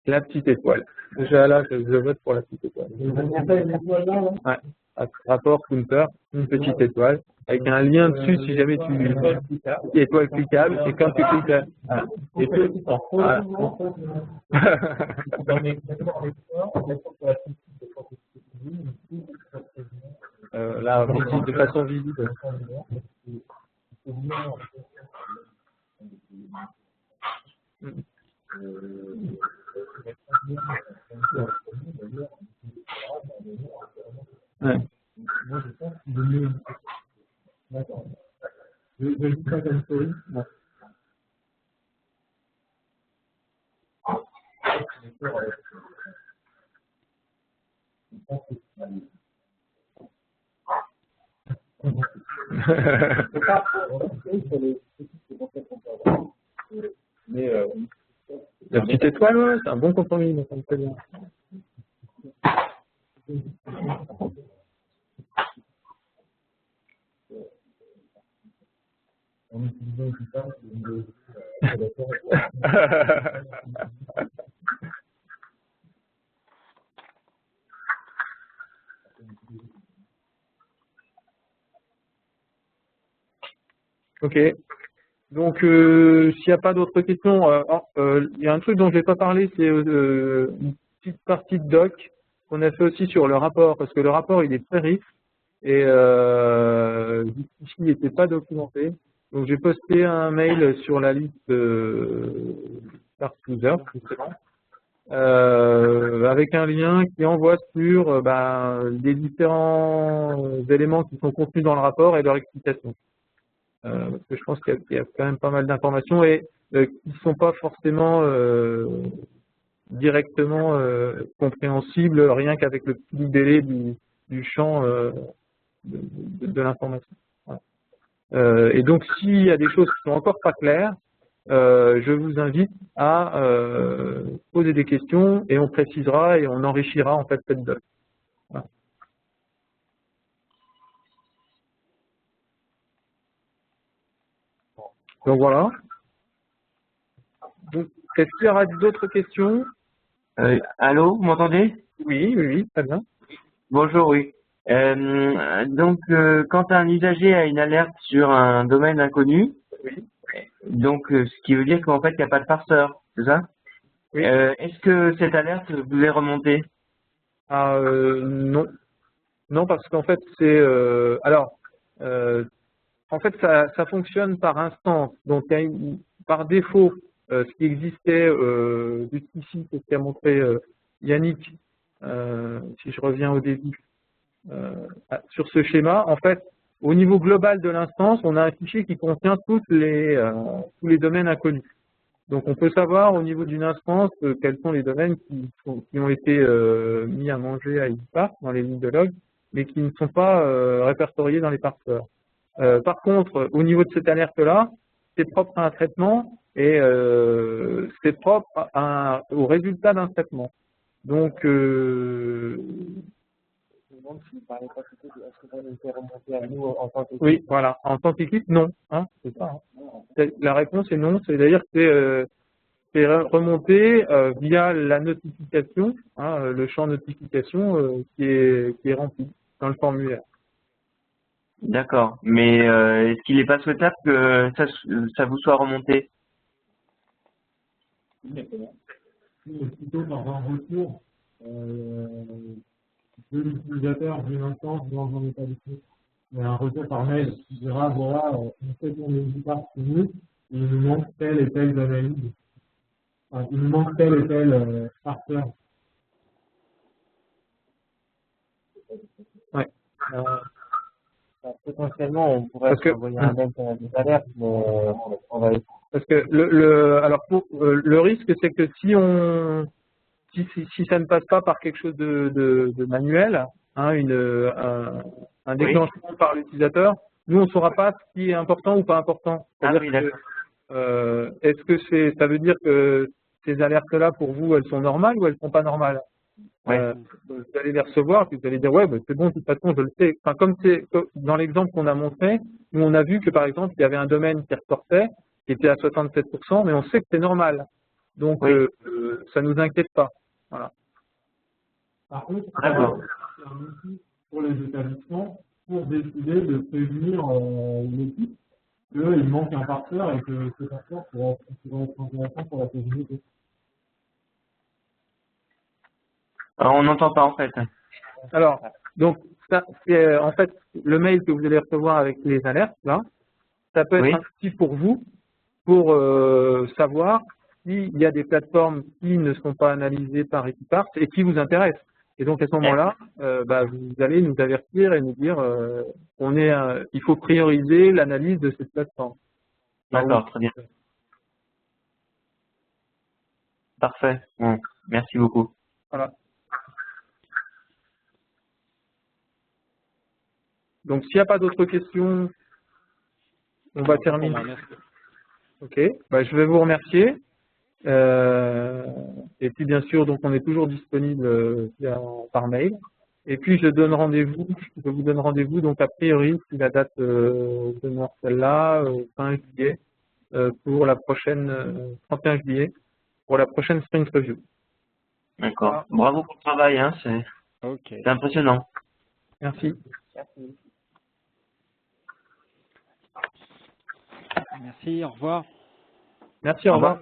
A: La petite étoile. Déjà là, je vote pour la petite étoile. Ouais. Rapport Counter, une petite étoile, avec un lien dessus si jamais tu étoile cliquable, et quand tu cliques là, et puis, voilà. là, de façon visible. Ouais.
F: Moi, je pense qu'il vaut mieux. D'accord. Je le dis pas comme story. Ouais.
D: Mais
A: La petite étoile, ouais, c'est un bon compromis, donc ça me plaît bien.
F: En utilisant tout ça,
A: Ok. Donc, s'il n'y a pas d'autres questions, il y a un truc dont je n'ai pas parlé, c'est une petite partie de doc qu'on a fait aussi sur le rapport, parce que le rapport, il est très riche et jusqu'ici, il n'était pas documenté. Donc, j'ai posté un mail sur la liste Start User, justement, avec un lien qui envoie sur les différents éléments qui sont contenus dans le rapport et leur explication. Parce que je pense qu'il y a quand même pas mal d'informations et qui ne sont pas forcément directement compréhensibles, rien qu'avec le petit libellé du champ de l'information. Voilà. Et donc, s'il y a des choses qui sont encore pas claires, je vous invite à poser des questions et on précisera et on enrichira en fait cette doc. Voilà. Donc voilà. Est-ce qu'il y aura d'autres questions?
B: Allô, vous m'entendez?
A: Oui, très bien.
B: Bonjour, oui. Quand un usager a une alerte sur un domaine inconnu, donc ce qui veut dire qu'en fait, il n'y a pas de parseur, c'est ça?
A: Oui.
B: Est-ce que cette alerte vous est remontée?
A: Non. Non, parce qu'en fait, en fait, ça fonctionne par instance. Donc, il y a par défaut, ce qui existait jusqu'ici, c'est ce qu'a montré Yannick, si je reviens au début, sur ce schéma. En fait, au niveau global de l'instance, on a un fichier qui contient tous les domaines inconnus. Donc, on peut savoir au niveau d'une instance quels sont les domaines qui ont été mis à manger à EasyParse dans les lignes de log, mais qui ne sont pas répertoriés dans les parseurs. Par contre, au niveau de cette alerte-là, c'est propre à un traitement et c'est propre au résultat d'un traitement. Donc, oui, voilà. En tant qu'équipe, non. Hein, c'est ça. Hein. La réponse est non. C'est-à-dire que c'est remonté via la notification, hein, le champ notification qui est rempli dans le formulaire.
B: D'accord. Mais est-ce qu'il n'est pas souhaitable que ça vous soit remonté?
F: plutôt dans un retour de l'utilisateur d'une instance dans un état d'esprit. Il y a un retour par mail qui dira voilà, on fait tourner EasyParse chez nous, et il nous manque telle et telle analyse. Enfin, il nous manque tel et tel parseur.
A: Ouais.
B: Potentiellement, on pourrait envoyer un mail pour des alertes, mais on va.
A: Parce que le risque, c'est que si ça ne passe pas par quelque chose de manuel, hein, un déclenchement par l'utilisateur, nous on ne saura pas ce qui est important ou pas important. Est-ce que ça veut dire que ces alertes-là pour vous, elles sont normales ou elles sont pas normales? Vous allez les recevoir, puis vous allez dire ouais, c'est bon, de toute façon, je le sais. Enfin, comme c'est dans l'exemple qu'on a montré, nous on a vu que par exemple, il y avait un domaine qui ressortait, qui était à 67%, mais on sait que c'est normal. Donc ça nous inquiète pas. Voilà.
F: Par contre, c'est un outil pour les établissements pour décider de prévenir l'équipe qu'il manque un parseur et que ce parseur pourrait être intéressant pour la sécurité.
B: Alors, on n'entend pas en fait.
A: Alors, donc ça, c'est en fait le mail que vous allez recevoir avec les alertes là, ça peut être
B: Oui.
A: un outil pour vous pour savoir s'il y a des plateformes qui ne sont pas analysées par Equipart et qui vous intéressent. Et donc à ce moment-là, vous allez nous avertir et nous dire il faut prioriser l'analyse de cette plateforme.
B: D'accord, très bien. Parfait. Bon, merci beaucoup.
A: Voilà. Donc s'il n'y a pas d'autres questions, on va terminer. Ok, je vais vous remercier. Et puis bien sûr, donc on est toujours disponible par mail. Et puis je vous donne rendez-vous donc a priori si la date demeure celle-là, fin juillet, pour la prochaine 31 juillet, pour la prochaine sprint review.
B: D'accord.
A: Voilà.
B: Bravo pour le travail, hein, c'est impressionnant.
A: Merci.
C: Merci, au revoir.
A: Merci, au revoir.